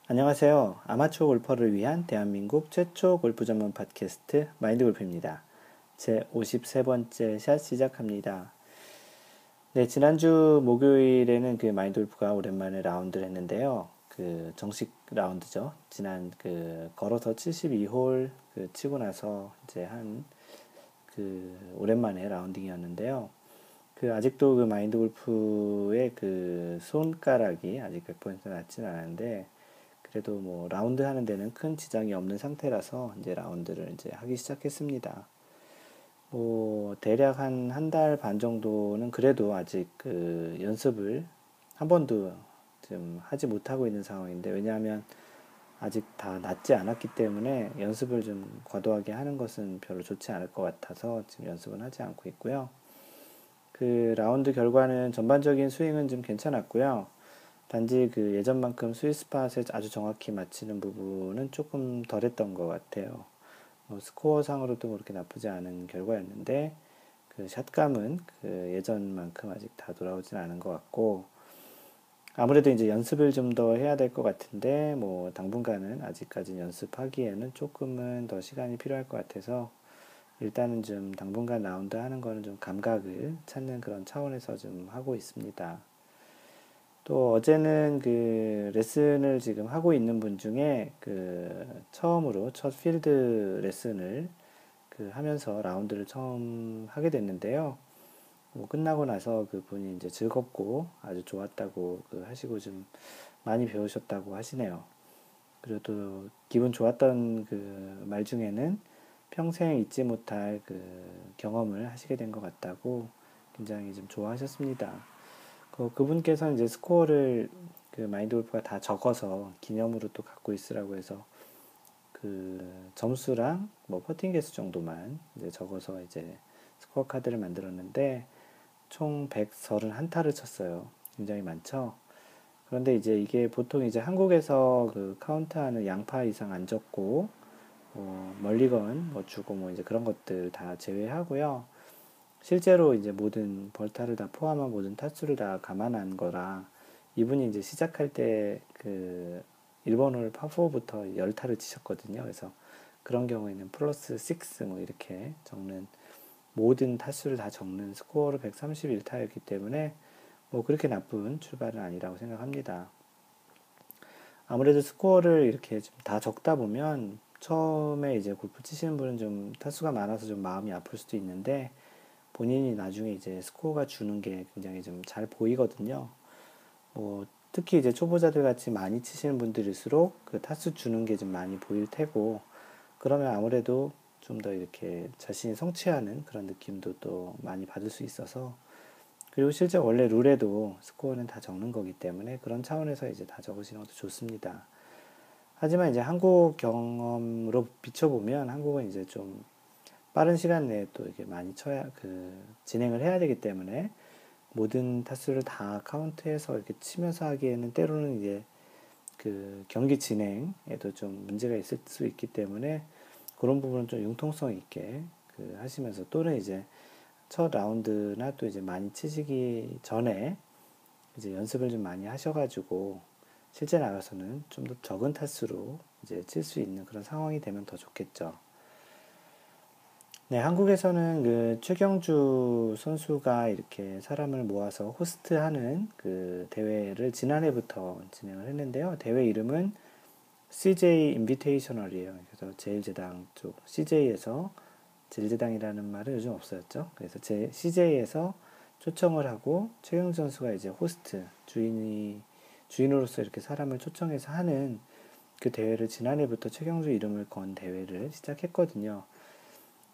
안녕하세요. 아마추어 골퍼를 위한 대한민국 최초 골프 전문 팟캐스트 마인드 골프입니다. 제 53번째 샷 시작합니다. 네, 지난주 목요일에는 마인드 골프가 오랜만에 라운드를 했는데요. 정식 라운드죠. 지난 걸어서 72홀 치고 나서 이제 오랜만에 라운딩이었는데요. 아직도 마인드 골프의 손가락이 아직 100% 낫진 않은데, 그래도 뭐 라운드 하는 데는 큰 지장이 없는 상태라서 이제 라운드를 이제 하기 시작했습니다. 뭐 대략 한 달 반 정도는 그래도 아직 연습을 한 번도 좀 하지 못하고 있는 상황인데, 왜냐하면 아직 다 낫지 않았기 때문에 연습을 좀 과도하게 하는 것은 별로 좋지 않을 것 같아서 지금 연습은 하지 않고 있고요. 라운드 결과는 전반적인 스윙은 좀 괜찮았고요. 단지 예전만큼 스윗 스팟에 아주 정확히 맞히는 부분은 조금 덜했던 것 같아요. 뭐 스코어 상으로도 그렇게 나쁘지 않은 결과였는데, 샷감은 예전만큼 아직 다 돌아오진 않은 것 같고, 아무래도 이제 연습을 좀 더 해야 될 것 같은데, 뭐 당분간은 아직까지 연습하기에는 조금은 더 시간이 필요할 것 같아서, 일단은 좀 당분간 라운드 하는 거는 좀 감각을 찾는 그런 차원에서 좀 하고 있습니다. 또 어제는 레슨을 지금 하고 있는 분 중에 처음으로 첫 필드 레슨을 하면서 라운드를 처음 하게 됐는데요. 뭐 끝나고 나서 그분이 이제 즐겁고 아주 좋았다고 하시고 좀 많이 배우셨다고 하시네요. 그리고 또 기분 좋았던 말 중에는 평생 잊지 못할 경험을 하시게 된 것 같다고 굉장히 좀 좋아하셨습니다. 그분께서는 이제 스코어를 마인드 골프가 다 적어서 기념으로 또 갖고 있으라고 해서 점수랑 뭐 퍼팅 개수 정도만 이제 적어서 이제 스코어 카드를 만들었는데 총 131타를 쳤어요. 굉장히 많죠. 그런데 이제 이게 보통 이제 한국에서 카운트하는 양파 이상 안 적고 멀리건 뭐 주고 뭐 이제 그런 것들 다 제외하고요. 실제로 이제 모든 벌타를 다 포함한 모든 타수를 다 감안한 거라, 이분이 이제 시작할 때 1번 홀 파4부터 10타를 치셨거든요. 그래서 그런 경우에는 플러스 6 뭐 이렇게 적는, 모든 타수를 다 적는 스코어로 131타였기 때문에 뭐 그렇게 나쁜 출발은 아니라고 생각합니다. 아무래도 스코어를 이렇게 좀 다 적다 보면 처음에 이제 골프 치시는 분은 좀 타수가 많아서 좀 마음이 아플 수도 있는데, 본인이 나중에 이제 스코어가 주는 게 굉장히 좀 잘 보이거든요. 뭐 특히 이제 초보자들 같이 많이 치시는 분들일수록 타수 주는 게 좀 많이 보일 테고, 그러면 아무래도 좀 더 이렇게 자신이 성취하는 그런 느낌도 또 많이 받을 수 있어서, 그리고 실제 원래 룰에도 스코어는 다 적는 거기 때문에 그런 차원에서 이제 다 적으시는 것도 좋습니다. 하지만 이제 한국 경험으로 비춰보면 한국은 이제 좀 빠른 시간 내에 또 이게 많이 쳐야 진행을 해야 되기 때문에 모든 타수를 다 카운트해서 이렇게 치면서 하기에는 때로는 이제 경기 진행에도 좀 문제가 있을 수 있기 때문에 그런 부분은 좀 융통성 있게 하시면서, 또는 이제 첫 라운드나 또 이제 많이 치시기 전에 이제 연습을 좀 많이 하셔가지고 실제 나가서는 좀 더 적은 타수로 이제 칠 수 있는 그런 상황이 되면 더 좋겠죠. 네, 한국에서는 최경주 선수가 이렇게 사람을 모아서 호스트하는 대회를 지난해부터 진행을 했는데요. 대회 이름은 CJ 인비테이셔널이에요. 그래서 제일제당 쪽 CJ에서, 제일제당이라는 말은 요즘 없어졌죠. 그래서 CJ에서 초청을 하고 최경주 선수가 이제 호스트, 주인으로서 이렇게 사람을 초청해서 하는 대회를 지난해부터 최경주 이름을 건 대회를 시작했거든요.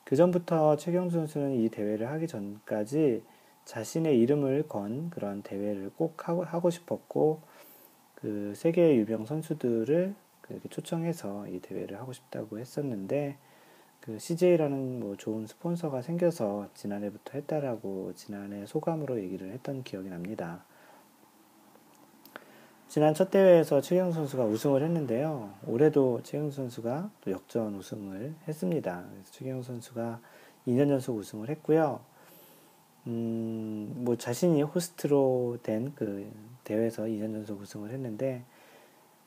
그 전부터 최경주 선수는 이 대회를 하기 전까지 자신의 이름을 건 그런 대회를 꼭 하고 싶었고, 세계 유명 선수들을 이렇게 초청해서 이 대회를 하고 싶다고 했었는데, CJ라는 뭐 좋은 스폰서가 생겨서 지난해부터 했다라고 지난해 소감으로 얘기를 했던 기억이 납니다. 지난 첫 대회에서 최경수 선수가 우승을 했는데요. 올해도 최경수 선수가 또 역전 우승을 했습니다. 그래서 최경수 선수가 2년 연속 우승을 했고요. 뭐 자신이 호스트로 된 대회에서 2년 연속 우승을 했는데,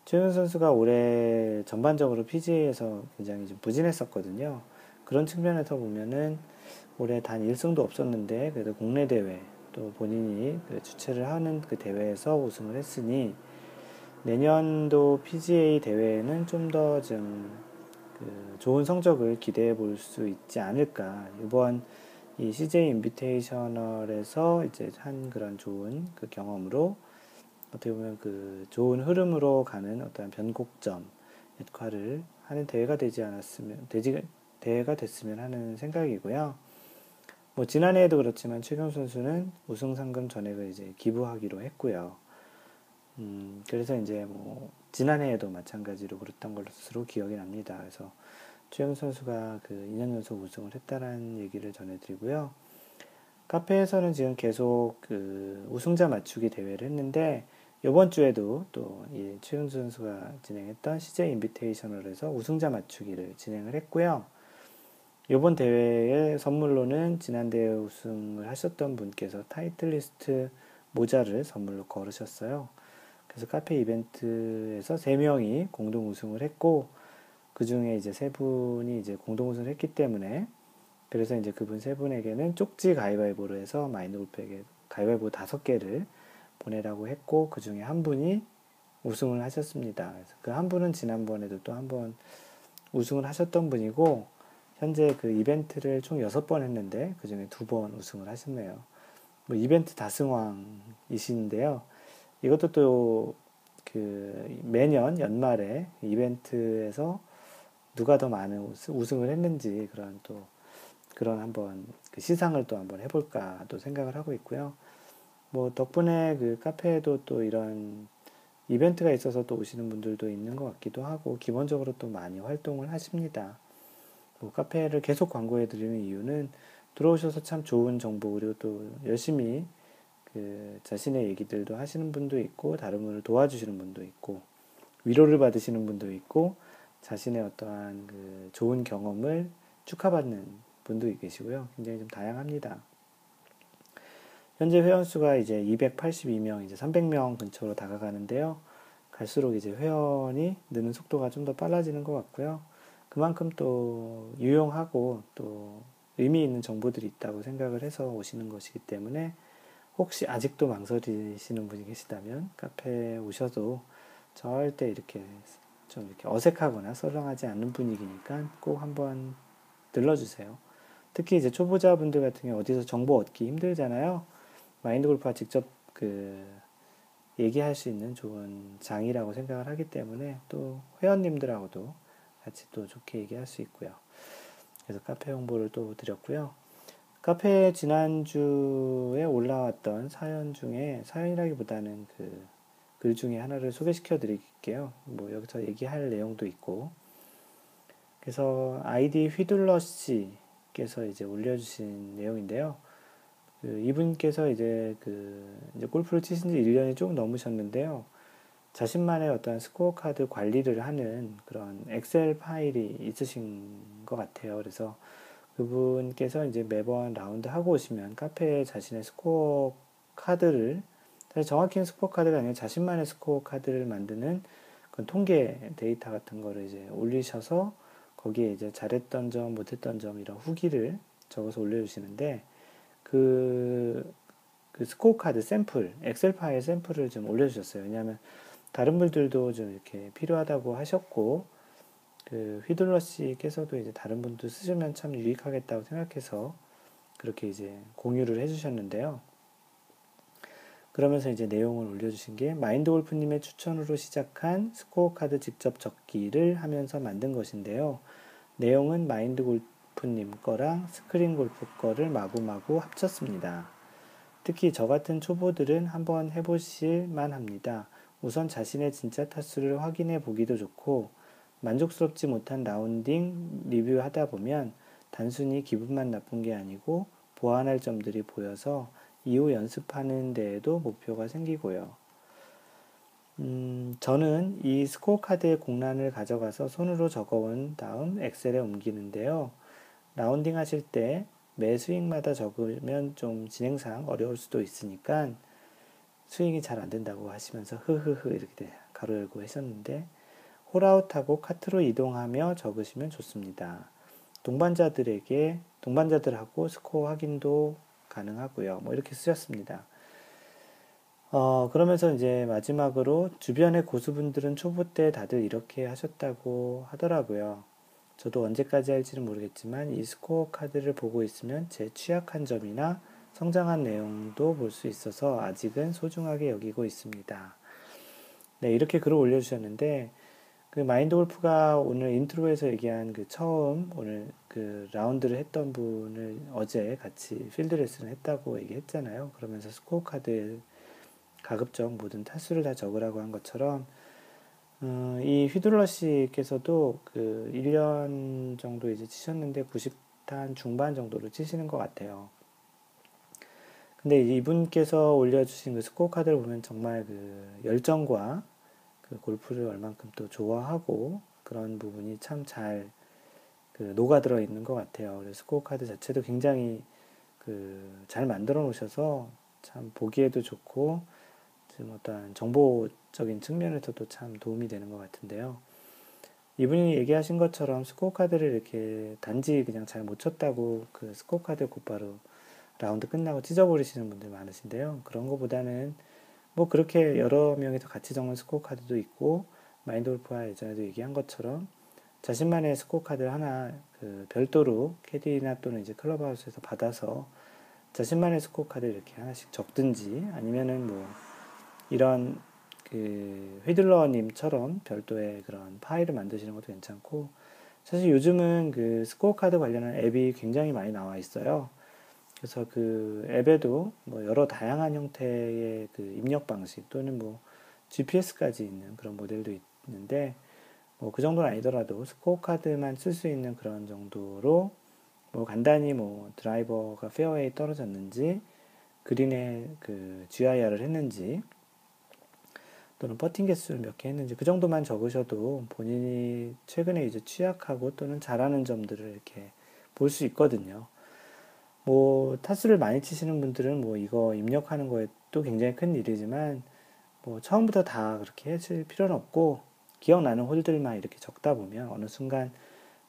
최윤 선수가 올해 전반적으로 PGA에서 굉장히 좀 부진했었거든요. 그런 측면에서 보면은 올해 단 1승도 없었는데 그래도 국내 대회 또 본인이 그 주최를 하는 그 대회에서 우승을 했으니 내년도 PGA 대회에는 좀 더 좀 그 좋은 성적을 기대해 볼 수 있지 않을까. 이번 이 CJ 인비테이셔널에서 이제 한 그런 좋은 그 경험으로 어떻게 보면 그 좋은 흐름으로 가는 어떤 변곡점 역할을 하는 대회가 되지 않았으면 대회가 됐으면 하는 생각이고요. 뭐 지난해에도 그렇지만 최경 선수는 우승 상금 전액을 이제 기부하기로 했고요. 그래서 이제 뭐 지난해에도 마찬가지로 그랬던 것으로 기억이 납니다. 그래서 최경 선수가 그 2년 연속 우승을 했다라는 얘기를 전해드리고요. 카페에서는 지금 계속 그 우승자 맞추기 대회를 했는데 이번 주에도 또 이 최경 선수가 진행했던 CJ 인비테이셔널에서 우승자 맞추기를 진행을 했고요. 이번 대회의 선물로는 지난 대회 우승을 하셨던 분께서 타이틀리스트 모자를 선물로 걸으셨어요. 그래서 카페 이벤트에서 3명이 공동 우승을 했고, 그 중에 이제 3분이 이제 공동 우승을 했기 때문에, 그래서 이제 그분 3분에게는 쪽지 가위바위보로 해서 마인드 골프에게 가위바위보 5개를 보내라고 했고, 그 중에 한 분이 우승을 하셨습니다. 그래서 그 한 분은 지난번에도 또 한 번 우승을 하셨던 분이고, 현재 그 이벤트를 총 6번 했는데, 그 중에 2번 우승을 하셨네요. 뭐 이벤트 다승왕이신데요. 이것도 또 그 매년 연말에 이벤트에서 누가 더 많은 우승을 했는지 그런 또 그런 한번 그 시상을 또 한번 해볼까 또 생각을 하고 있고요. 뭐 덕분에 그 카페에도 또 이런 이벤트가 있어서 또 오시는 분들도 있는 것 같기도 하고 기본적으로 또 많이 활동을 하십니다. 뭐 카페를 계속 광고해 드리는 이유는 들어오셔서 참 좋은 정보 그리고 또 열심히 그 자신의 얘기들도 하시는 분도 있고 다른 분을 도와주시는 분도 있고 위로를 받으시는 분도 있고 자신의 어떠한 그 좋은 경험을 축하받는 분도 계시고요. 굉장히 좀 다양합니다. 현재 회원수가 이제 282명, 이제 300명 근처로 다가가는데요. 갈수록 이제 회원이 느는 속도가 좀 더 빨라지는 것 같고요. 그만큼 또 유용하고 또 의미 있는 정보들이 있다고 생각을 해서 오시는 것이기 때문에 혹시 아직도 망설이시는 분이 계시다면 카페에 오셔도 절대 이렇게 좀 이렇게 어색하거나 썰렁하지 않는 분위기니까 꼭 한번 들러주세요. 특히 이제 초보자분들 같은 경우 어디서 정보 얻기 힘들잖아요. 마인드 골프가 직접 그 얘기할 수 있는 좋은 장이라고 생각을 하기 때문에 또 회원님들하고도 같이 또 좋게 얘기할 수 있고요. 그래서 카페 홍보를 또 드렸고요. 카페에 지난주에 올라왔던 사연 중에 사연이라기보다는 그 글 중에 하나를 소개시켜 드릴게요. 뭐 여기서 얘기할 내용도 있고. 그래서 아이디 휘둘러 씨께서 이제 올려주신 내용인데요. 그 이분께서 이제 골프를 치신 지 1년이 조금 넘으셨는데요. 자신만의 어떤 스코어 카드 관리를 하는 그런 엑셀 파일이 있으신 것 같아요. 그래서 그분께서 이제 매번 라운드 하고 오시면 카페에 자신의 스코어 카드를 사실 정확히는 스코어 카드가 아니라 자신만의 스코어 카드를 만드는 그런 통계 데이터 같은 거를 이제 올리셔서 거기에 이제 잘했던 점, 못했던 점 이런 후기를 적어서 올려주시는데 그, 그 스코어 카드 샘플, 엑셀 파일 샘플을 좀 올려주셨어요. 왜냐하면 다른 분들도 좀 이렇게 필요하다고 하셨고 그 휘둘러 씨께서도 이제 다른 분도 쓰시면 참 유익하겠다고 생각해서 그렇게 이제 공유를 해주셨는데요. 그러면서 이제 내용을 올려주신 게 마인드 골프님의 추천으로 시작한 스코어 카드 직접 적기를 하면서 만든 것인데요. 내용은 마인드 골프님 거랑 스크린 골프 거를 마구마구 합쳤습니다. 특히 저 같은 초보들은 한번 해보실 만합니다. 우선 자신의 진짜 타수를 확인해 보기도 좋고 만족스럽지 못한 라운딩 리뷰하다 보면 단순히 기분만 나쁜 게 아니고 보완할 점들이 보여서 이후 연습하는 데에도 목표가 생기고요. 저는 이 스코어 카드의 공란을 가져가서 손으로 적어온 다음 엑셀에 옮기는데요. 라운딩 하실 때 매 스윙마다 적으면 좀 진행상 어려울 수도 있으니까 스윙이 잘 안 된다고 하시면서 흐흐흐 이렇게 가로 열고 하셨는데 홀아웃하고 카트로 이동하며 적으시면 좋습니다. 동반자들하고 스코어 확인도 가능하고요. 뭐 이렇게 쓰셨습니다. 그러면서 이제 마지막으로 주변의 고수분들은 초보 때 다들 이렇게 하셨다고 하더라고요. 저도 언제까지 할지는 모르겠지만 이 스코어 카드를 보고 있으면 제 취약한 점이나 성장한 내용도 볼 수 있어서 아직은 소중하게 여기고 있습니다. 네, 이렇게 글을 올려주셨는데 그 마인드 골프가 오늘 인트로에서 얘기한 그 처음 오늘 그 라운드를 했던 분을 어제 같이 필드 레슨을 했다고 얘기했잖아요. 그러면서 스코어 카드에 가급적 모든 타수를 다 적으라고 한 것처럼 이 휘둘러 씨께서도 그 1년 정도 이제 치셨는데 90탄 중반 정도로 치시는 것 같아요. 근데 이분께서 올려주신 그 스코어 카드를 보면 정말 그 열정과 그 골프를 얼만큼 또 좋아하고 그런 부분이 참 잘 그 녹아들어 있는 것 같아요. 그래서 스코어 카드 자체도 굉장히 그 잘 만들어 놓으셔서 참 보기에도 좋고 지금 어떤 정보적인 측면에서도 참 도움이 되는 것 같은데요. 이분이 얘기하신 것처럼 스코어 카드를 이렇게 단지 그냥 잘 못 쳤다고 그 스코어 카드 곧바로 라운드 끝나고 찢어버리시는 분들 많으신데요. 그런 것보다는 뭐 그렇게 여러 명이서 같이 적는 스코어 카드도 있고 마인드 골프와 예전에도 얘기한 것처럼 자신만의 스코어 카드를 하나 그 별도로 캐디나 또는 이제 클럽하우스에서 받아서 자신만의 스코어 카드를 이렇게 하나씩 적든지 아니면은 뭐 이런 그 휘둘러님처럼 별도의 그런 파일을 만드시는 것도 괜찮고 사실 요즘은 그 스코어 카드 관련한 앱이 굉장히 많이 나와 있어요. 그래서 그 앱에도 뭐 여러 다양한 형태의 그 입력 방식 또는 뭐 GPS까지 있는 그런 모델도 있는데 뭐 그 정도는 아니더라도 스코어 카드만 쓸 수 있는 그런 정도로 뭐 간단히 뭐 드라이버가 페어웨이 떨어졌는지 그린에 그 GIR을 했는지 또는 퍼팅 개수를 몇 개 했는지 그 정도만 적으셔도 본인이 최근에 이제 취약하고 또는 잘하는 점들을 이렇게 볼 수 있거든요. 뭐 타수를 많이 치시는 분들은 뭐 이거 입력하는 거에 또 굉장히 큰 일이지만 뭐 처음부터 다 그렇게 하실 필요는 없고 기억나는 홀들만 이렇게 적다 보면 어느 순간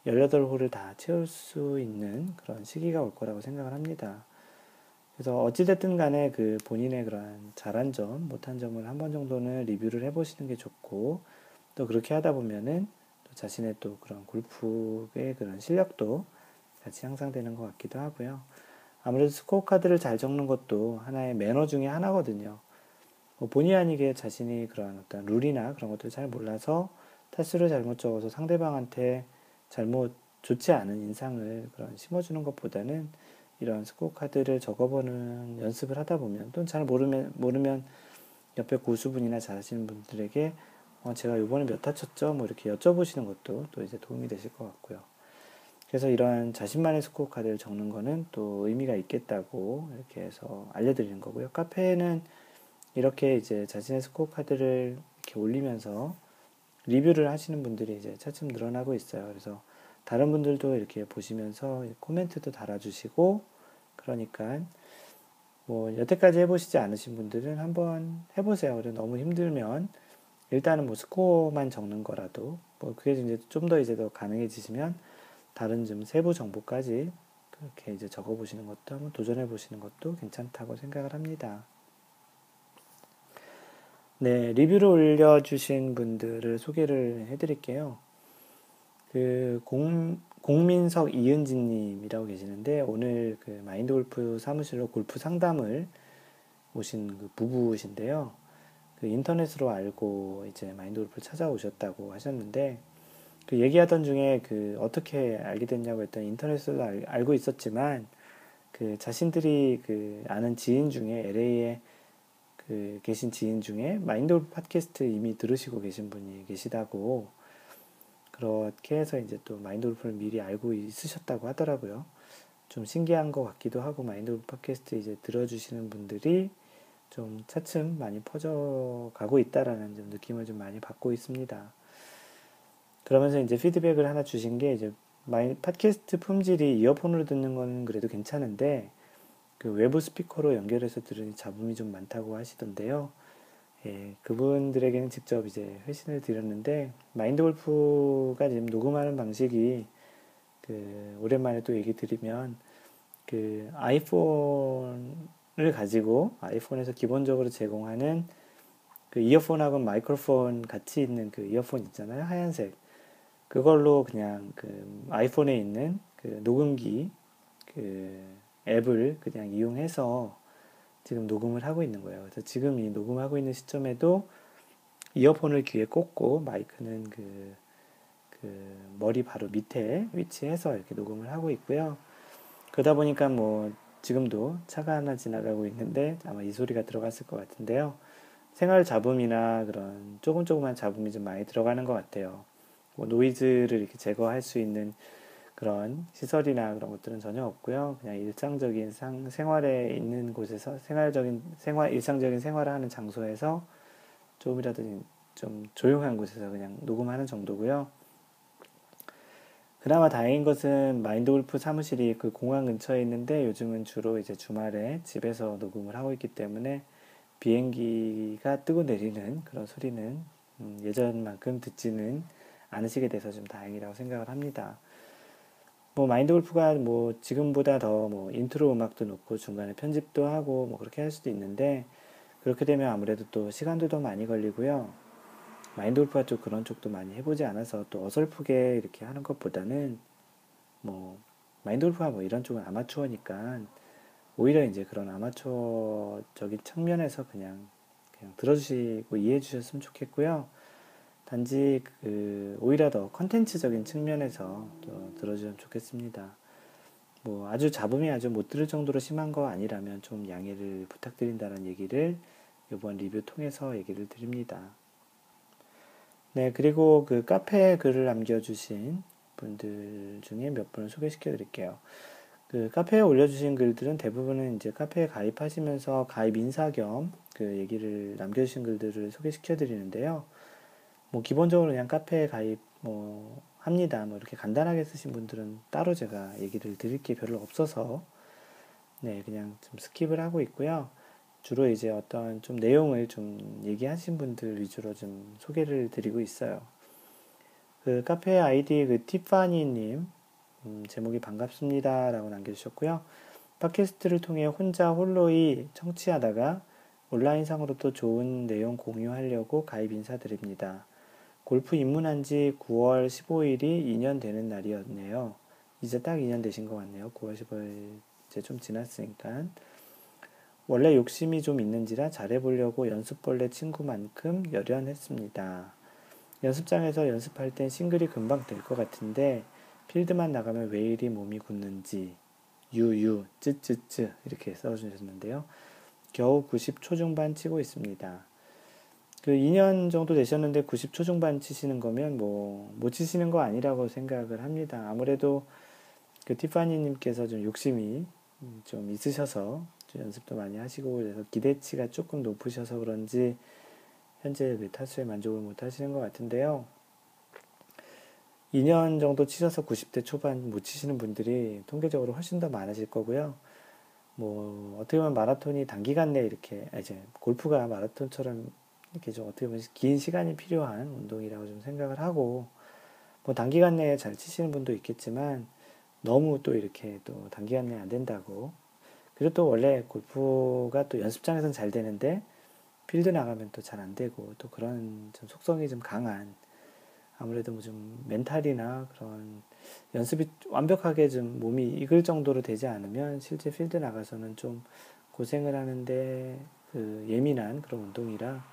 18홀을 다 채울 수 있는 그런 시기가 올 거라고 생각을 합니다. 그래서 어찌됐든 간에 그 본인의 그런 잘한 점, 못한 점을 한 번 정도는 리뷰를 해보시는 게 좋고 또 그렇게 하다 보면은 또 자신의 또 그런 골프의 그런 실력도 같이 향상되는 것 같기도 하고요. 아무래도 스코어 카드를 잘 적는 것도 하나의 매너 중에 하나거든요. 뭐 본의 아니게 자신이 그런 어떤 룰이나 그런 것들을 잘 몰라서 타수를 잘못 적어서 상대방한테 잘못 좋지 않은 인상을 그런 심어주는 것보다는 이런 스코어 카드를 적어보는 연습을 하다 보면 또 잘 모르면 옆에 고수분이나 잘하시는 분들에게 제가 이번에 몇 타 쳤죠? 뭐 이렇게 여쭤보시는 것도 또 이제 도움이 되실 것 같고요. 그래서 이러한 자신만의 스코어 카드를 적는 거는 또 의미가 있겠다고 이렇게 해서 알려드리는 거고요. 카페에는 이렇게 이제 자신의 스코어 카드를 이렇게 올리면서 리뷰를 하시는 분들이 이제 차츰 늘어나고 있어요. 그래서 다른 분들도 이렇게 보시면서 코멘트도 달아주시고 그러니까 뭐 여태까지 해보시지 않으신 분들은 한번 해보세요. 그래 너무 힘들면 일단은 뭐 스코어만 적는 거라도 뭐 그게 이제 좀 더 이제 더 가능해지시면 다른 좀 세부 정보까지 그렇게 이제 적어보시는 것도 한번 도전해보시는 것도 괜찮다고 생각을 합니다. 네, 리뷰를 올려주신 분들을 소개를 해드릴게요. 그 공민석 이은지님이라고 계시는데 오늘 그 마인드 골프 사무실로 골프 상담을 오신 그 부부신데요. 그 인터넷으로 알고 이제 마인드 골프를 찾아오셨다고 하셨는데 그 얘기하던 중에 그 어떻게 알게 됐냐고 했더니 인터넷으로 알고 있었지만 그 자신들이 그 아는 지인 중에 LA에 그 계신 지인 중에 마인드 골프 팟캐스트 이미 들으시고 계신 분이 계시다고 그렇게 해서 이제 또 마인드 골프를 미리 알고 있으셨다고 하더라고요. 좀 신기한 것 같기도 하고 마인드 골프 팟캐스트 이제 들어주시는 분들이 좀 차츰 많이 퍼져가고 있다라는 좀 느낌을 좀 많이 받고 있습니다. 그러면서 이제 피드백을 하나 주신 게 이제 팟캐스트 품질이 이어폰으로 듣는 건 그래도 괜찮은데 그 외부 스피커로 연결해서 들으니 잡음이 좀 많다고 하시던데요. 예, 그분들에게는 직접 이제 회신을 드렸는데, 마인드 골프가 지금 녹음하는 방식이, 오랜만에 또 얘기 드리면, 아이폰을 가지고, 아이폰에서 기본적으로 제공하는 이어폰하고 마이크로폰 같이 있는 이어폰 있잖아요. 하얀색. 그걸로 그냥 아이폰에 있는 녹음기, 그 앱을 그냥 이용해서 지금 녹음을 하고 있는 거예요. 그래서 지금 이 녹음하고 있는 시점에도 이어폰을 귀에 꽂고 마이크는 머리 바로 밑에 위치해서 이렇게 녹음을 하고 있고요. 그러다 보니까 뭐 지금도 차가 하나 지나가고 있는데 아마 이 소리가 들어갔을 것 같은데요. 생활 잡음이나 그런 조금조금한 잡음이 좀 많이 들어가는 것 같아요. 뭐 노이즈를 이렇게 제거할 수 있는 그런 시설이나 그런 것들은 전혀 없고요. 그냥 일상적인 생활에 있는 곳에서 일상적인 생활을 하는 장소에서 조금이라도 좀 조용한 곳에서 그냥 녹음하는 정도고요. 그나마 다행인 것은 마인드 골프 사무실이 공항 근처에 있는데 요즘은 주로 이제 주말에 집에서 녹음을 하고 있기 때문에 비행기가 뜨고 내리는 그런 소리는 예전만큼 듣지는 않으시게 돼서 좀 다행이라고 생각을 합니다. 뭐 마인드 골프가 뭐 지금보다 더 뭐 인트로 음악도 넣고 중간에 편집도 하고 뭐 그렇게 할 수도 있는데 그렇게 되면 아무래도 또 시간도 더 많이 걸리고요. 마인드 골프가 좀 그런 쪽도 많이 해보지 않아서 또 어설프게 이렇게 하는 것보다는 뭐 마인드 골프가 뭐 이런 쪽은 아마추어니까 오히려 이제 그런 아마추어적인 측면에서 그냥 들어주시고 이해해 주셨으면 좋겠고요. 단지 오히려 더 컨텐츠적인 측면에서 또 들어주면 좋겠습니다. 뭐 아주 잡음이 아주 못 들을 정도로 심한 거 아니라면 좀 양해를 부탁드린다는 얘기를 이번 리뷰 통해서 얘기를 드립니다. 네, 그리고 카페에 글을 남겨주신 분들 중에 몇 분을 소개시켜 드릴게요. 카페에 올려주신 글들은 대부분은 이제 카페에 가입하시면서 가입 인사 겸 얘기를 남겨주신 글들을 소개시켜 드리는데요. 뭐 기본적으로 그냥 카페에 가입 뭐 합니다. 뭐 이렇게 간단하게 쓰신 분들은 따로 제가 얘기를 드릴 게 별로 없어서 네, 그냥 좀 스킵을 하고 있고요. 주로 이제 어떤 좀 내용을 좀 얘기하신 분들 위주로 좀 소개를 드리고 있어요. 카페 아이디 티파니님 제목이 반갑습니다 라고 남겨주셨고요. 팟캐스트를 통해 혼자 홀로이 청취하다가 온라인상으로 또 좋은 내용 공유하려고 가입 인사드립니다. 골프 입문한 지 9월 15일이 2년 되는 날이었네요. 이제 딱 2년 되신 것 같네요. 9월 15일 이제 좀 지났으니까. 원래 욕심이 좀 있는지라 잘해보려고 연습벌레 친구만큼 열연했습니다. 연습장에서 연습할 땐 싱글이 금방 될 것 같은데 필드만 나가면 왜 이리 몸이 굳는지 유유 쯔쯔쯔 이렇게 써주셨는데요. 겨우 90 초중반 치고 있습니다. 2년 정도 되셨는데 90 초중반 치시는 거면 뭐 못 치시는 거 아니라고 생각을 합니다. 아무래도 티파니님께서 좀 욕심이 좀 있으셔서 좀 연습도 많이 하시고 그래서 기대치가 조금 높으셔서 그런지 현재 타수에 만족을 못 하시는 것 같은데요. 2년 정도 치셔서 90대 초반 못 치시는 분들이 통계적으로 훨씬 더 많으실 거고요. 뭐 어떻게 보면 마라톤이 단기간 내에 이렇게 이제 골프가 마라톤처럼 이렇게 좀 어떻게 보면 긴 시간이 필요한 운동이라고 좀 생각을 하고 뭐 단기간 내에 잘 치시는 분도 있겠지만 너무 또 이렇게 또 단기간 내에 안 된다고 그리고 또 원래 골프가 또 연습장에서는 잘 되는데 필드 나가면 또 잘 안 되고 또 그런 좀 속성이 좀 강한 아무래도 뭐 좀 멘탈이나 그런 연습이 완벽하게 좀 몸이 익을 정도로 되지 않으면 실제 필드 나가서는 좀 고생을 하는데 예민한 그런 운동이라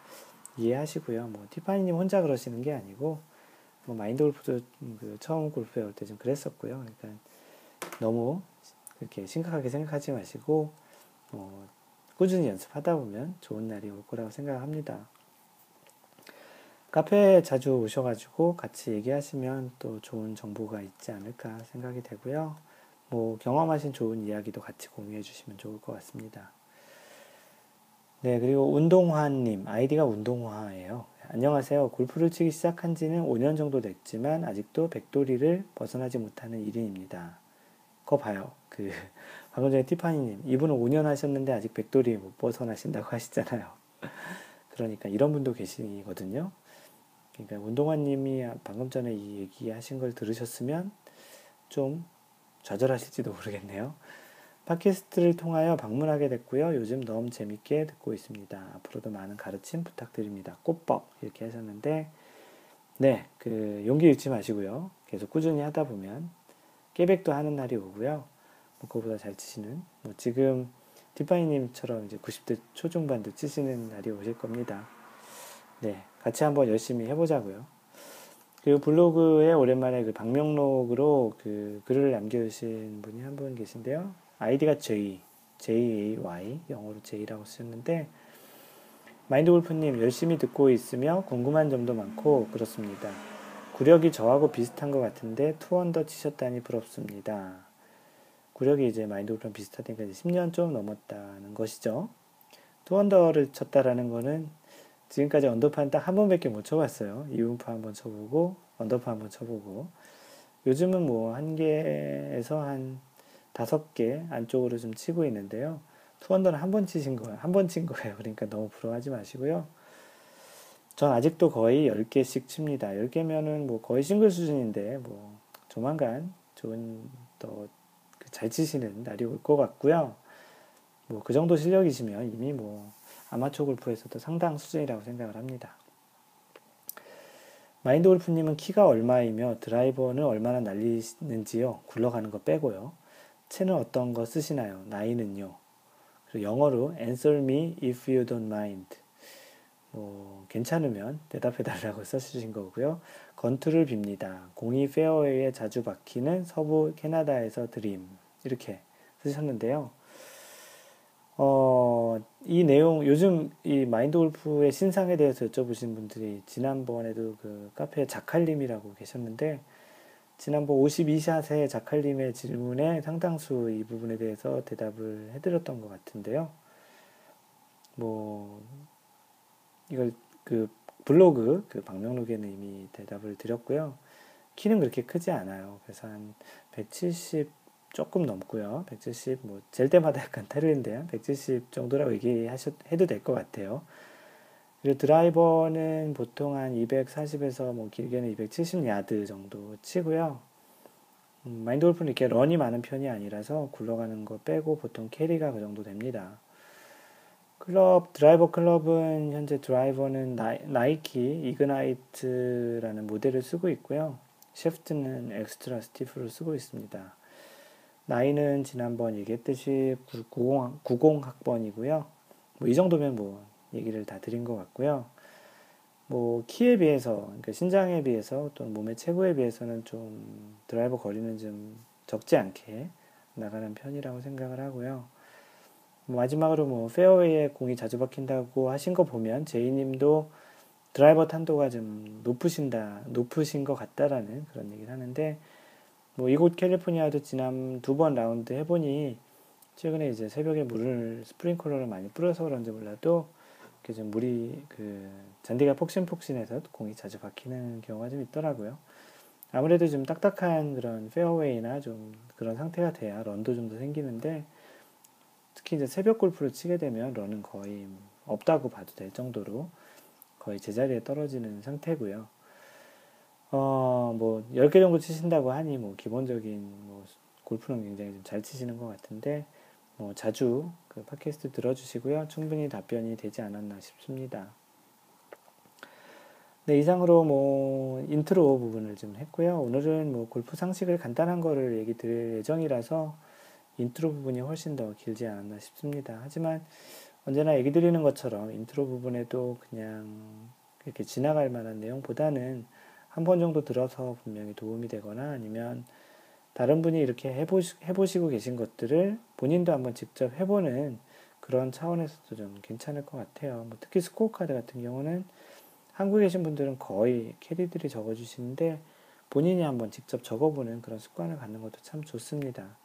이해하시고요. 뭐 티파니님 혼자 그러시는 게 아니고 뭐 마인드 골프도 처음 골프 배울 때 좀 그랬었고요. 그러니까 너무 그렇게 심각하게 생각하지 마시고 꾸준히 연습하다 보면 좋은 날이 올 거라고 생각합니다. 카페에 자주 오셔가지고 같이 얘기하시면 또 좋은 정보가 있지 않을까 생각이 되고요. 뭐 경험하신 좋은 이야기도 같이 공유해 주시면 좋을 것 같습니다. 네, 그리고 운동화님, 아이디가 운동화예요. 안녕하세요. 골프를 치기 시작한 지는 5년 정도 됐지만 아직도 백돌이를 벗어나지 못하는 1인입니다. 그거 봐요. 방금 전에 티파니님, 이분은 5년 하셨는데 아직 백돌이 못 벗어나신다고 하시잖아요. 그러니까 이런 분도 계시거든요. 그러니까 운동화님이 방금 전에 이 얘기하신 걸 들으셨으면 좀 좌절하실지도 모르겠네요. 팟캐스트를 통하여 방문하게 됐고요. 요즘 너무 재밌게 듣고 있습니다. 앞으로도 많은 가르침 부탁드립니다. 꽃법 이렇게 하셨는데 네, 그 용기 잃지 마시고요. 계속 꾸준히 하다 보면 깨백도 하는 날이 오고요. 뭐 그거보다 잘 치시는 뭐 지금 디파이님처럼 이제 90대 초중반도 치시는 날이 오실 겁니다. 네, 같이 한번 열심히 해보자고요. 그리고 블로그에 오랜만에 그 방명록으로 그 글을 남겨주신 분이 한 분 계신데요. 아이디가 J-A-Y, 영어로 J라고 쓰셨는데, 마인드 골프님 열심히 듣고 있으며 궁금한 점도 많고 그렇습니다. 구력이 저하고 비슷한 것 같은데 투언더 치셨다니 부럽습니다. 구력이 이제 마인드 골프랑 비슷하니까 이제 10년 좀 넘었다는 것이죠. 투언더를 쳤다라는 거는 지금까지 언더파는 딱 한 번밖에 못 쳐봤어요. 이분파 한번 쳐보고 언더파 한번 쳐보고 요즘은 뭐 한 개에서 한 5개 안쪽으로 좀 치고 있는데요. 투언더는 한 번 치신 거예요. 한 번 친 거예요. 그러니까 너무 부러워하지 마시고요. 전 아직도 거의 10개씩 칩니다. 10개면은 뭐 거의 싱글 수준인데 뭐 조만간 좋은 더 잘 치시는 날이 올 것 같고요. 뭐 그 정도 실력이시면 이미 뭐 아마추어 골프에서도 상당 수준이라고 생각을 합니다. 마인드 골프님은 키가 얼마이며 드라이버는 얼마나 날리는지요? 굴러가는 거 빼고요. 채는 어떤 거 쓰시나요? 나이는요? 그리고 영어로 answer me if you don't mind. 뭐 괜찮으면 대답해달라고 써주신 거고요. 건투를 빕니다. 공이 페어웨이에 자주 박히는 서부 캐나다에서 드림. 이렇게 쓰셨는데요. 이 내용, 요즘 이 마인드 골프의 신상에 대해서 여쭤보신 분들이 지난번에도 그 카페 자칼님이라고 계셨는데, 지난번 52샷의 자칼님의 질문에 상당수 이 부분에 대해서 대답을 해드렸던 것 같은데요. 뭐, 이걸 그 블로그, 그 방명록에는 이미 대답을 드렸고요. 키는 그렇게 크지 않아요. 그래서 한 170 조금 넘고요. 170, 뭐, 잴 때마다 약간 다르는데요. 170 정도라고 해도 될 것 같아요. 그리고 드라이버는 보통 한 240에서 뭐 길게는 270 야드 정도 치고요. 마인드 골프는 이렇게 런이 많은 편이 아니라서 굴러가는 거 빼고 보통 캐리가 그 정도 됩니다. 드라이버 클럽은 현재 드라이버는 나이키 이그나이트라는 모델을 쓰고 있고요. 셰프트는 엑스트라 스티프를 쓰고 있습니다. 나이는 지난번 얘기했듯이 90 학번이고요. 뭐 이 정도면 뭐 얘기를 다 드린 것 같고요. 뭐 키에 비해서, 그러니까 신장에 비해서 또는 몸의 체구에 비해서는 좀 드라이버 거리는 좀 적지 않게 나가는 편이라고 생각을 하고요. 마지막으로 뭐 페어웨이에 공이 자주 박힌다고 하신 거 보면 제이님도 드라이버 탄도가 좀 높으신 것 같다라는 그런 얘기를 하는데, 뭐 이곳 캘리포니아도 지난 2번 라운드 해보니 최근에 이제 새벽에 스프링클러를 많이 뿌려서 그런지 몰라도 이렇게 좀 물이 잔디가 폭신폭신해서 공이 자주 박히는 경우가 좀 있더라고요. 아무래도 좀 딱딱한 그런 페어웨이나 좀 그런 상태가 돼야 런도 좀 더 생기는데, 특히 이제 새벽 골프를 치게 되면 런은 거의 없다고 봐도 될 정도로 거의 제자리에 떨어지는 상태고요. 뭐 10개 정도 치신다고 하니 뭐 기본적인 뭐 골프는 굉장히 좀 잘 치시는 것 같은데, 뭐 자주 그 팟캐스트 들어주시고요. 충분히 답변이 되지 않았나 싶습니다. 네, 이상으로 뭐 인트로 부분을 좀 했고요. 오늘은 뭐 골프 상식을 간단한 거를 얘기 드릴 예정이라서 인트로 부분이 훨씬 더 길지 않았나 싶습니다. 하지만 언제나 얘기 드리는 것처럼 인트로 부분에도 그냥 이렇게 지나갈 만한 내용보다는 한 번 정도 들어서 분명히 도움이 되거나 아니면 다른 분이 이렇게 해보시고 계신 것들을 본인도 한번 직접 해보는 그런 차원에서도 좀 괜찮을 것 같아요. 뭐 특히 스코어 카드 같은 경우는 한국에 계신 분들은 거의 캐디들이 적어주시는데 본인이 한번 직접 적어보는 그런 습관을 갖는 것도 참 좋습니다.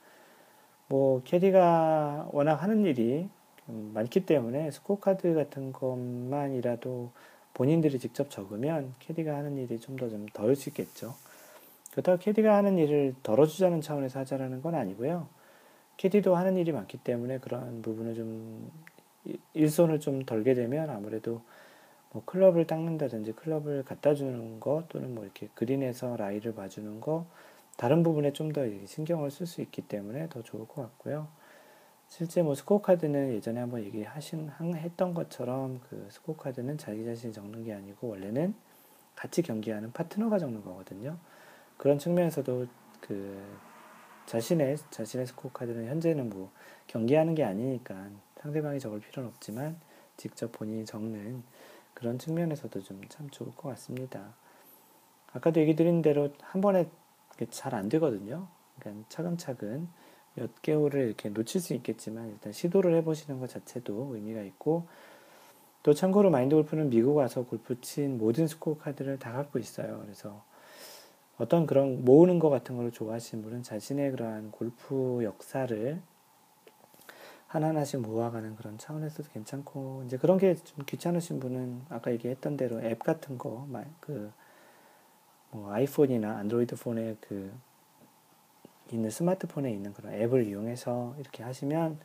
뭐 캐디가 워낙 하는 일이 많기 때문에 스코어 카드 같은 것만이라도 본인들이 직접 적으면 캐디가 하는 일이 좀 더 좀 덜 수 있겠죠. 그렇다고 캐디가 하는 일을 덜어주자는 차원에서 하자라는 건 아니고요. 캐디도 하는 일이 많기 때문에 그런 부분을 좀 일손을 좀 덜게 되면 아무래도 뭐 클럽을 닦는다든지 클럽을 갖다 주는 거 또는 뭐 이렇게 그린에서 라이를 봐주는 거 다른 부분에 좀 더 신경을 쓸 수 있기 때문에 더 좋을 것 같고요. 실제 뭐 스코어 카드는 예전에 한번 했던 것처럼 그 스코어 카드는 자기 자신이 적는 게 아니고 원래는 같이 경기하는 파트너가 적는 거거든요. 그런 측면에서도 그 자신의 스코어 카드는 현재는 뭐 경기하는 게 아니니까 상대방이 적을 필요는 없지만 직접 본인이 적는 그런 측면에서도 좀 참 좋을 것 같습니다. 아까도 얘기 드린 대로 한 번에 잘 안 되거든요. 그러니까 차근차근 몇 개월을 이렇게 놓칠 수 있겠지만 일단 시도를 해보시는 것 자체도 의미가 있고, 또 참고로 마인드 골프는 미국 와서 골프 친 모든 스코어 카드를 다 갖고 있어요. 그래서 어떤 그런 모으는 것 같은 걸 좋아하시는 분은 자신의 그러한 골프 역사를 하나하나씩 모아가는 그런 차원에서도 괜찮고, 이제 그런 게 좀 귀찮으신 분은 아까 얘기했던 대로 앱 같은 거, 뭐 아이폰이나 안드로이드 폰에 있는 스마트폰에 있는 그런 앱을 이용해서 이렇게 하시면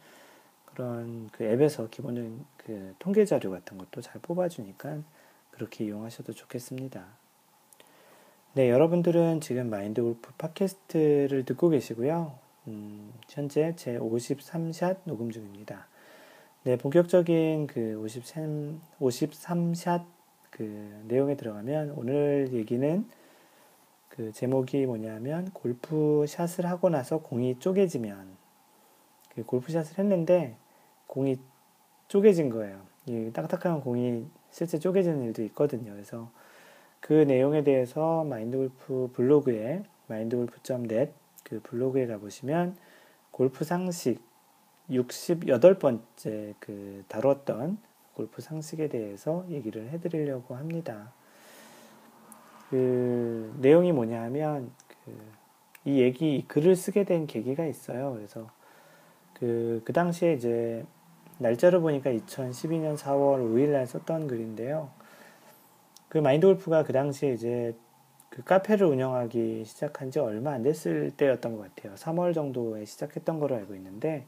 그런 그 앱에서 기본적인 그 통계 자료 같은 것도 잘 뽑아주니까 그렇게 이용하셔도 좋겠습니다. 네, 여러분들은 지금 마인드 골프 팟캐스트를 듣고 계시고요. 현재 제 53샷 녹음 중입니다. 네, 본격적인 그 53샷 그 내용에 들어가면 오늘 얘기는 그 제목이 뭐냐면 골프 샷을 하고 나서 공이 쪼개지면, 그 골프 샷을 했는데 공이 쪼개진 거예요. 이 딱딱한 공이 실제 쪼개지는 일도 있거든요. 그래서 그 내용에 대해서 마인드골프 블로그에 mindgolf.net 그 블로그에 가보시면 골프 상식 68번째 그 다뤘던 골프 상식에 대해서 얘기를 해드리려고 합니다. 그 내용이 뭐냐 하면 이 글을 쓰게 된 계기가 있어요. 그래서 그 당시에 이제 날짜를 보니까 2012년 4월 5일 날 썼던 글인데요. 그 마인드 골프가 그 당시에 이제 그 카페를 운영하기 시작한 지 얼마 안 됐을 때였던 것 같아요. 3월 정도에 시작했던 걸로 알고 있는데,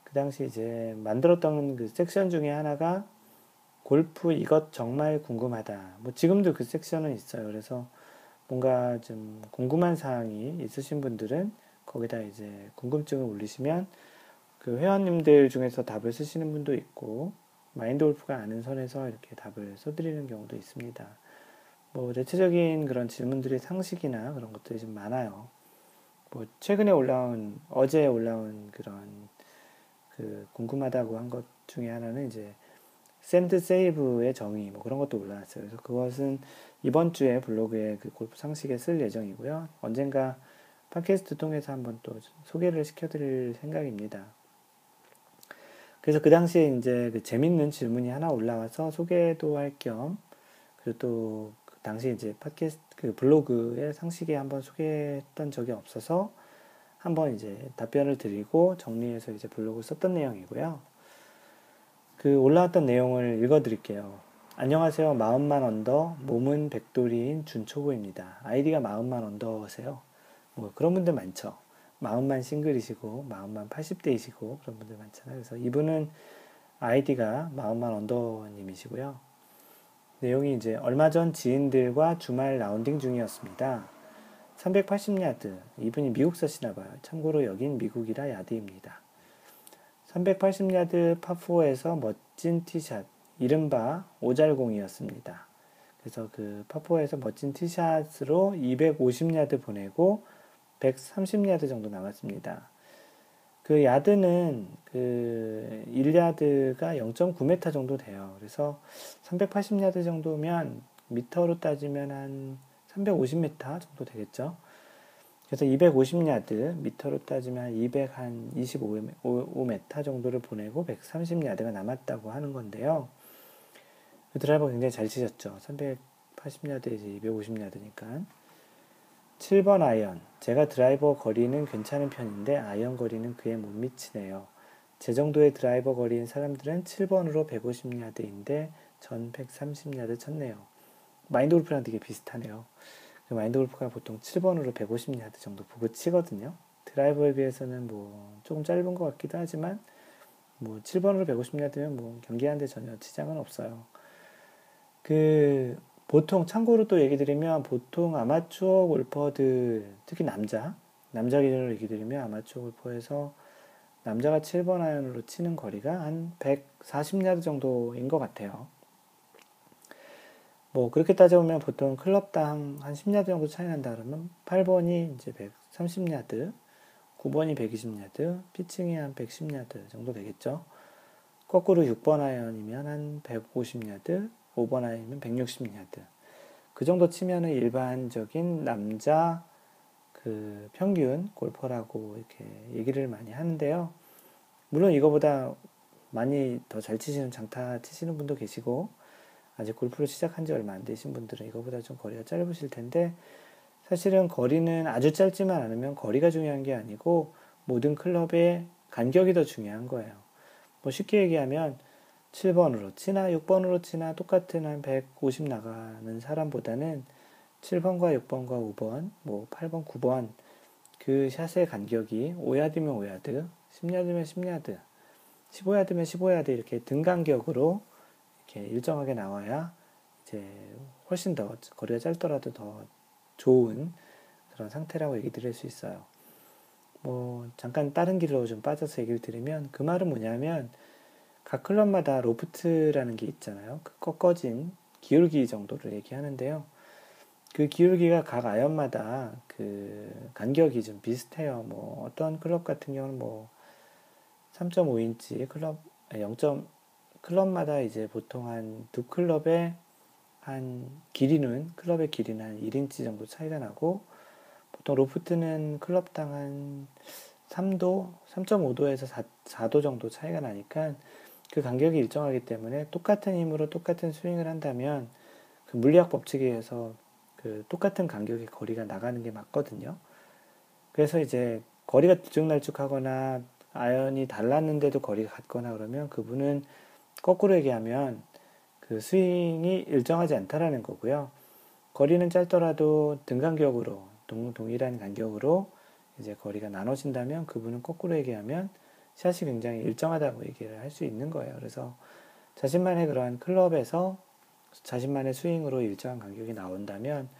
그 당시 이제 만들었던 그 섹션 중에 하나가 골프 이것 정말 궁금하다. 뭐 지금도 그 섹션은 있어요. 그래서 뭔가 좀 궁금한 사항이 있으신 분들은 거기다 이제 궁금증을 올리시면 그 회원님들 중에서 답을 쓰시는 분도 있고, 마인드 골프가 아는 선에서 이렇게 답을 써드리는 경우도 있습니다. 뭐 대체적인 그런 질문들의 상식이나 그런 것들이 좀 많아요. 뭐 어제 올라온 그런 그 궁금하다고 한 것 중에 하나는 이제 샌드 세이브의 정의 뭐 그런 것도 올라왔어요. 그래서 그것은 이번 주에 블로그에 그 골프 상식에 쓸 예정이고요. 언젠가 팟캐스트 통해서 한번 또 소개를 시켜드릴 생각입니다. 그래서 그 당시에 이제 그 재밌는 질문이 하나 올라와서 소개도 할 겸, 그리고 또 그 당시 이제 팟캐스트 그 블로그에 상식에 한번 소개했던 적이 없어서 한번 이제 답변을 드리고 정리해서 이제 블로그 썼던 내용이고요. 그 올라왔던 내용을 읽어드릴게요. 안녕하세요. 마음만 언더, 몸은 백돌이인 준초보입니다. 아이디가 마음만 언더세요. 뭐 그런 분들 많죠. 마음만 싱글이시고 마음만 80대이시고 그런 분들 많잖아요. 그래서 이분은 아이디가 마음만 언더님이시고요. 내용이 이제 얼마 전 지인들과 주말 라운딩 중이었습니다. 380야드, 이분이 미국 사시나 봐요. 참고로 여긴 미국이라 야드입니다. 380야드 파4에서 멋진 티샷, 이른바 오잘공이었습니다. 그래서 그 파4에서 멋진 티샷으로 250야드 보내고 130야드 정도 남았습니다. 그 야드는 그 1야드가 0.9m 정도 돼요. 그래서 380야드 정도면 미터로 따지면 한 350m 정도 되겠죠. 그래서 250야드, 미터로 따지면 225m 정도를 보내고 130야드가 남았다고 하는 건데요. 그 드라이버 굉장히 잘 치셨죠. 380야드에 이제 250야드니까. 7번 아이언. 제가 드라이버 거리는 괜찮은 편인데 아이언 거리는 그에 못 미치네요. 제 정도의 드라이버 거리인 사람들은 7번으로 150야드인데 전 130야드 쳤네요. 마인드 골프랑 되게 비슷하네요. 마인드 골프가 보통 7번으로 150야드 정도 보고 치거든요. 드라이버에 비해서는 뭐 조금 짧은 것 같기도 하지만 뭐 7번으로 150야드면 뭐 경기하는데 전혀 지장은 없어요. 그 보통 참고로 또 얘기 드리면 보통 아마추어 골퍼들 특히 남자 기준으로 얘기 드리면 아마추어 골퍼에서 남자가 7번 아이언으로 치는 거리가 한 140야드 정도인 것 같아요. 뭐 그렇게 따져보면 보통 클럽당 한 10야드 정도 차이 난다 그러면 8번이 이제 130야드, 9번이 120야드, 피칭이 한 110야드 정도 되겠죠. 거꾸로 6번 아이언이면 한 150야드, 5번 아이언이면 160야드. 그 정도 치면은 일반적인 남자 그 평균 골퍼라고 이렇게 얘기를 많이 하는데요. 물론 이거보다 많이 더 잘 치시는 장타 치시는 분도 계시고 아직 골프를 시작한 지 얼마 안 되신 분들은 이거보다 좀 거리가 짧으실 텐데 사실은 거리는 아주 짧지만 않으면 거리가 중요한 게 아니고 모든 클럽의 간격이 더 중요한 거예요. 뭐 쉽게 얘기하면 7번으로 치나 6번으로 치나 똑같은 한 150 나가는 사람보다는 7번과 6번과 5번, 뭐 8번, 9번 그 샷의 간격이 5야드면 5야드, 10야드면 10야드, 15야드면 15야드 이렇게 등간격으로 이렇게 일정하게 나와야 이제 훨씬 더 거리가 짧더라도 더 좋은 그런 상태라고 얘기 드릴 수 있어요. 뭐 잠깐 다른 길로 좀 빠져서 얘기를 드리면 그 말은 뭐냐면 각 클럽마다 로프트라는 게 있잖아요. 그 꺾어진 기울기 정도를 얘기하는데요. 그 기울기가 각 아이언마다 그 간격이 좀 비슷해요. 뭐 어떤 클럽 같은 경우는 뭐 3.5인치 클럽 0. 클럽마다 이제 보통 한 두 클럽의 한 클럽의 길이는 한 1인치 정도 차이가 나고 보통 로프트는 클럽당 한 3도, 3.5도에서 4도 정도 차이가 나니까 그 간격이 일정하기 때문에 똑같은 힘으로 똑같은 스윙을 한다면 그 물리학 법칙에 의해서 그 똑같은 간격의 거리가 나가는 게 맞거든요. 그래서 이제 거리가 들쭉날쭉하거나 아이언이 달랐는데도 거리가 같거나 그러면 그분은 거꾸로 얘기하면 그 스윙이 일정하지 않다라는 거고요. 거리는 짧더라도 등간격으로 동일한 간격으로 이제 거리가 나눠진다면 그분은 거꾸로 얘기하면 샷이 굉장히 일정하다고 얘기를 할 수 있는 거예요. 그래서 자신만의 그러한 클럽에서 자신만의 스윙으로 일정한 간격이 나온다면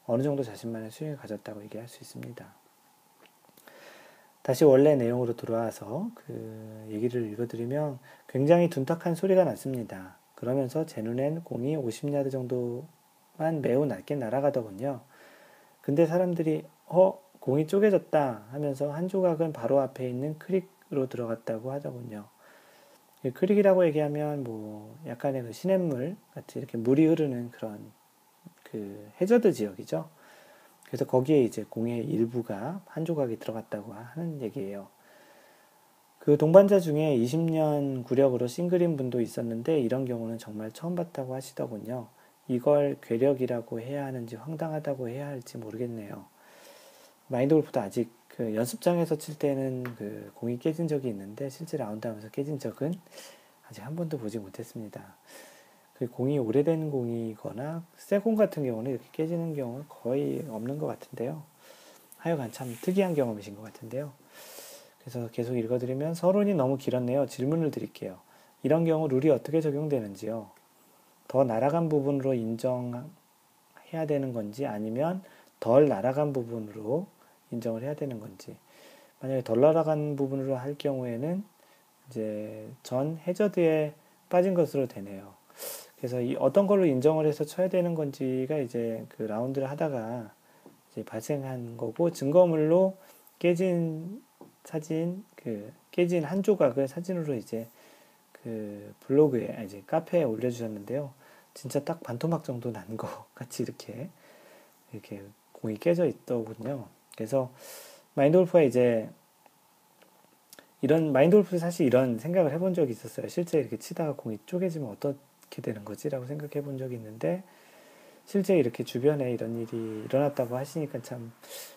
어느 정도 자신만의 스윙을 가졌다고 얘기할 수 있습니다. 다시 원래 내용으로 돌아와서 그 얘기를 읽어드리면 굉장히 둔탁한 소리가 났습니다. 그러면서 제 눈엔 공이 50야드 정도만 매우 낮게 날아가더군요. 근데 사람들이 공이 쪼개졌다 하면서 한 조각은 바로 앞에 있는 크릭으로 들어갔다고 하더군요. 크릭이라고 얘기하면 뭐 약간의 그 시냇물 같이 이렇게 물이 흐르는 그런 그 해저드 지역이죠. 그래서 거기에 이제 공의 일부가 한 조각이 들어갔다고 하는 얘기예요. 그 동반자 중에 20년 구력으로 싱글인 분도 있었는데 이런 경우는 정말 처음 봤다고 하시더군요. 이걸 괴력이라고 해야 하는지 황당하다고 해야 할지 모르겠네요. 마인드 골프도 아직 그 연습장에서 칠 때는 그 공이 깨진 적이 있는데 실제 라운드 하면서 깨진 적은 아직 한 번도 보지 못했습니다. 그 공이 오래된 공이거나 새 공 같은 경우는 이렇게 깨지는 경우는 거의 없는 것 같은데요. 하여간 참 특이한 경험이신 것 같은데요. 그래서 계속 읽어드리면 서론이 너무 길었네요. 질문을 드릴게요. 이런 경우 룰이 어떻게 적용되는지요? 더 날아간 부분으로 인정해야 되는 건지 아니면 덜 날아간 부분으로 인정을 해야 되는 건지 만약에 덜 날아간 부분으로 할 경우에는 이제 전 해저드에 빠진 것으로 되네요. 그래서 이 어떤 걸로 인정을 해서 쳐야 되는 건지가 이제 그 라운드를 하다가 이제 발생한 거고 증거물로 깨진 사진 그 깨진 한 조각을 사진으로 이제 그 블로그에 이제 카페에 올려주셨는데요. 진짜 딱 반토막 정도 난 거 같이 이렇게 공이 깨져 있더군요. 그래서 마인드 골프가 이제 이런 마인드 골프 사실 이런 생각을 해본 적이 있었어요. 실제 이렇게 치다가 공이 쪼개지면 어떻게 되는 거지라고 생각해 본 적이 있는데 실제 이렇게 주변에 이런 일이 일어났다고 하시니까 참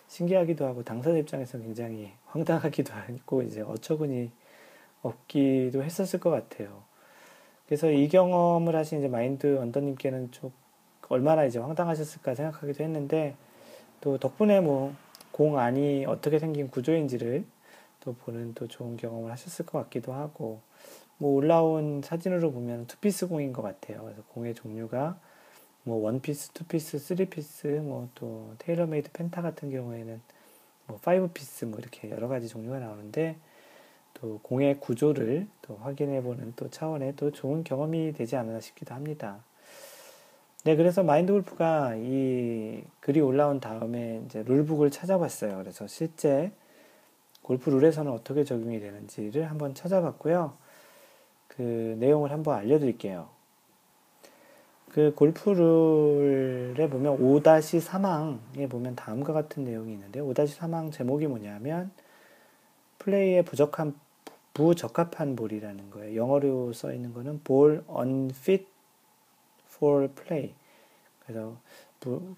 신기하기도 하고 당사자 입장에서 굉장히 황당하기도 하고 이제 어처구니 없기도 했었을 것 같아요. 그래서 이 경험을 하신 이제 마인드 언더님께는 좀 얼마나 이제 황당하셨을까 생각하기도 했는데 또 덕분에 뭐 공 안이 어떻게 생긴 구조인지를 또 보는 또 좋은 경험을 하셨을 것 같기도 하고 뭐 올라온 사진으로 보면 투피스 공인 것 같아요. 그래서 공의 종류가 뭐 원피스, 투피스, 쓰리피스, 뭐 또 테일러메이드 펜타 같은 경우에는 뭐 파이브피스 뭐 이렇게 여러 가지 종류가 나오는데 또 공의 구조를 또 확인해보는 또 차원의 또 좋은 경험이 되지 않았나 싶기도 합니다. 네, 그래서 마인드 골프가 이 글이 올라온 다음에 이제 룰북을 찾아봤어요. 그래서 실제 골프 룰에서는 어떻게 적용이 되는지를 한번 찾아봤고요. 그 내용을 한번 알려드릴게요. 그 골프 룰에 보면 5-3항에 보면 다음과 같은 내용이 있는데 5-3항 제목이 뭐냐면 플레이에 부적합한 볼이라는 거예요. 영어로 써 있는 거는 ball unfit for play. 그래서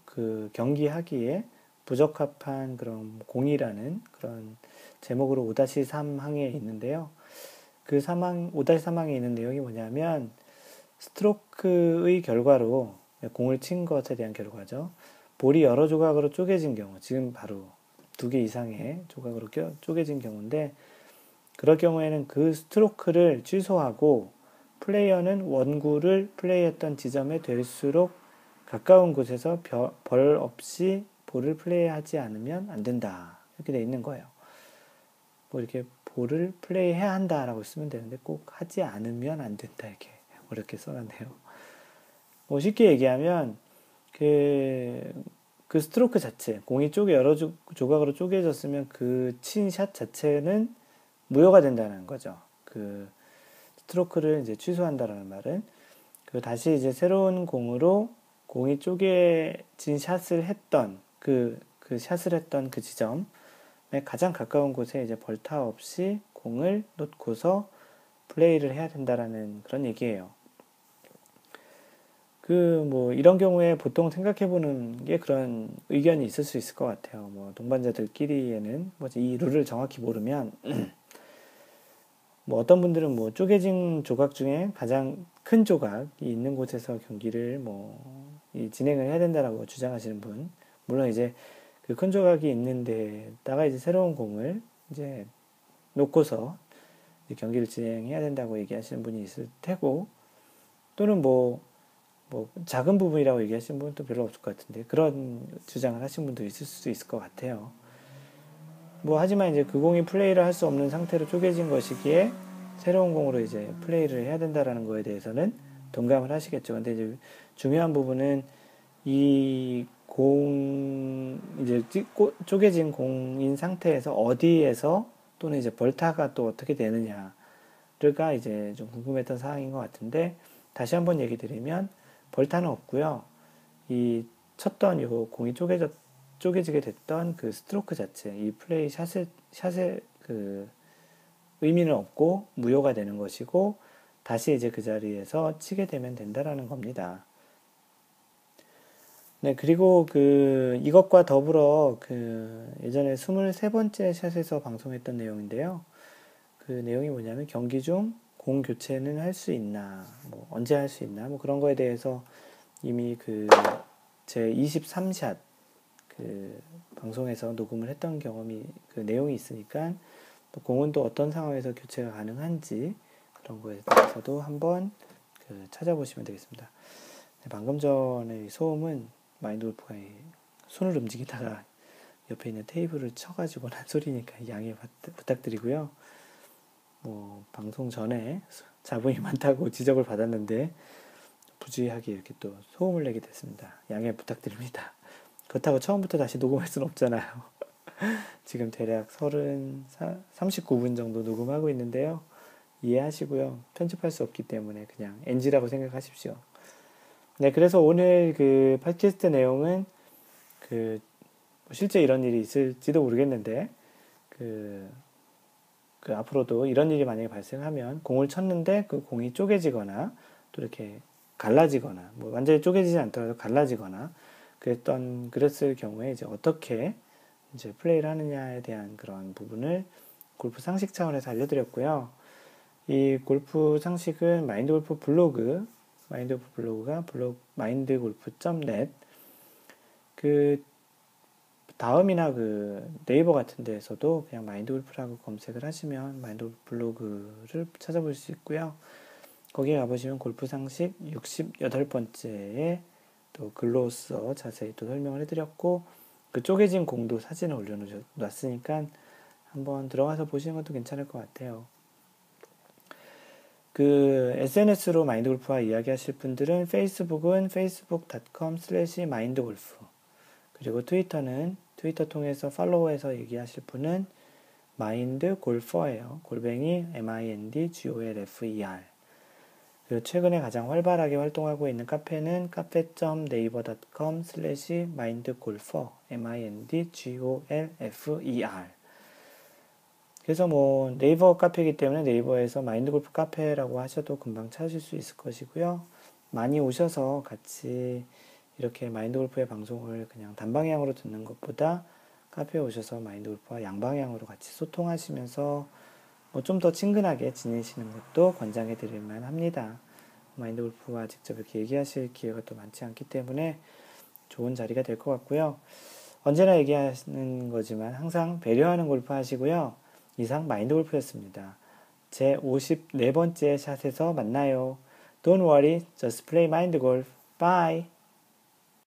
그 경기하기에 부적합한 그런 공이라는 그런 제목으로 5-3항에 있는데요. 그 5-3항에 있는 내용이 뭐냐면 스트로크의 결과로 공을 친 것에 대한 결과죠. 볼이 여러 조각으로 쪼개진 경우, 지금 바로 2개 이상의 조각으로 쪼개진 경우인데 그럴 경우에는 그 스트로크를 취소하고 플레이어는 원구를 플레이했던 지점에 될수록 가까운 곳에서 벌 없이 볼을 플레이하지 않으면 안 된다. 이렇게 돼 있는 거예요. 뭐 이렇게 볼을 플레이해야 한다라고 쓰면 되는데 꼭 하지 않으면 안 된다. 이렇게 어렵게 써놨네요. 뭐 쉽게 얘기하면 그 스트로크 자체, 공이 여러 조각으로 쪼개졌으면 그 친 샷 자체는 무효가 된다는 거죠. 그 스트로크를 이제 취소한다라는 말은 그 다시 이제 새로운 공으로 공이 쪼개진 샷을 했던 그 샷을 했던 그 지점에 가장 가까운 곳에 이제 벌타 없이 공을 놓고서 플레이를 해야 된다라는 그런 얘기예요. 뭐 이런 경우에 보통 생각해보는 게 그런 의견이 있을 수 있을 것 같아요. 뭐 동반자들끼리에는 이 룰을 정확히 모르면 뭐 어떤 분들은 뭐 쪼개진 조각 중에 가장 큰 조각이 있는 곳에서 경기를 진행을 해야 된다라고 주장하시는 분, 물론 이제 그 큰 조각이 있는 데다가 이제 새로운 공을 이제 놓고서 이제 경기를 진행해야 된다고 얘기하시는 분이 있을 테고, 또는 뭐 작은 부분이라고 얘기하시는 분은 또 별로 없을 것 같은데 그런 주장을 하신 분도 있을 수 있을 것 같아요. 하지만 이제 그 공이 플레이를 할 수 없는 상태로 쪼개진 것이기에 새로운 공으로 이제 플레이를 해야 된다라는 거에 대해서는 동감을 하시겠죠. 근데 이제 중요한 부분은 이 이제 쪼개진 공인 상태에서 어디에서 또는 이제 벌타가 또 어떻게 되느냐가 이제 좀 궁금했던 사항인 것 같은데, 다시 한번 얘기 드리면 벌타는 없고요. 이 쳤던 요 공이 쪼개지게 됐던 그 스트로크 자체, 이 플레이 샷의 그 의미는 없고 무효가 되는 것이고, 다시 이제 그 자리에서 치게 되면 된다라는 겁니다. 네, 그리고 이것과 더불어 예전에 23번째 샷에서 방송했던 내용인데요. 그 내용이 뭐냐면 경기 중 공 교체는 할 수 있나, 언제 할 수 있나, 그런 거에 대해서 이미 제 23샷 방송에서 녹음을 했던 그 내용이 있으니까 또 공은 또 어떤 상황에서 교체가 가능한지 그런 거에 대해서도 한번 찾아보시면 되겠습니다. 네, 방금 전에 소음은 마인드 골프가 손을 움직이다가 옆에 있는 테이블을 쳐가지고 난 소리니까 양해 부탁드리고요. 방송 전에 잡음이 많다고 지적을 받았는데 부주의하게 이렇게 또 소음을 내게 됐습니다. 양해 부탁드립니다. 그렇다고 처음부터 다시 녹음할 수는 없잖아요. 지금 대략 39분 정도 녹음하고 있는데요. 이해하시고요. 편집할 수 없기 때문에 그냥 NG라고 생각하십시오. 네, 그래서 오늘 팟캐스트 내용은 실제 이런 일이 있을지도 모르겠는데 앞으로도 이런 일이 만약에 발생하면 공을 쳤는데 그 공이 쪼개지거나 또 이렇게 갈라지거나 완전히 쪼개지지 않더라도 갈라지거나 그랬을 경우에 이제 어떻게 이제 플레이를 하느냐에 대한 그런 부분을 골프 상식 차원에서 알려드렸고요. 이 골프 상식은 마인드 골프 블로그가 mindgolf.net 다음이나 네이버 같은 데에서도 그냥 마인드 골프라고 검색을 하시면 마인드 골프 블로그를 찾아볼 수 있고요. 거기에 가보시면 골프 상식 68번째에 또 글로써 자세히 또 설명을 해드렸고, 그 쪼개진 공도 사진을 올려놨으니까 한번 들어가서 보시는 것도 괜찮을 것 같아요. 그 SNS로 마인드 골프와 이야기하실 분들은 페이스북은 facebook.com/mindgolf, 그리고 트위터는 트위터 통해서 팔로우해서 얘기하실 분은 마인드 골퍼예요. 골뱅이 mindgolfer. 그리고 최근에 가장 활발하게 활동하고 있는 카페는 cafe.naver.com/mindgolfer mindgolfer. 그래서 뭐 네이버 카페이기 때문에 네이버에서 마인드 골프 카페라고 하셔도 금방 찾으실 수 있을 것이고요. 많이 오셔서 같이 이렇게 마인드 골프의 방송을 그냥 단방향으로 듣는 것보다 카페에 오셔서 마인드 골프와 양방향으로 같이 소통하시면서 뭐 좀 더 친근하게 지내시는 것도 권장해 드릴 만합니다. 마인드 골프와 직접 이렇게 얘기하실 기회가 또 많지 않기 때문에 좋은 자리가 될 것 같고요. 언제나 얘기하는 거지만 항상 배려하는 골프 하시고요. 이상 마인드 골프였습니다. 제 54번째 샷에서 만나요. Don't worry, just play mind golf. Bye!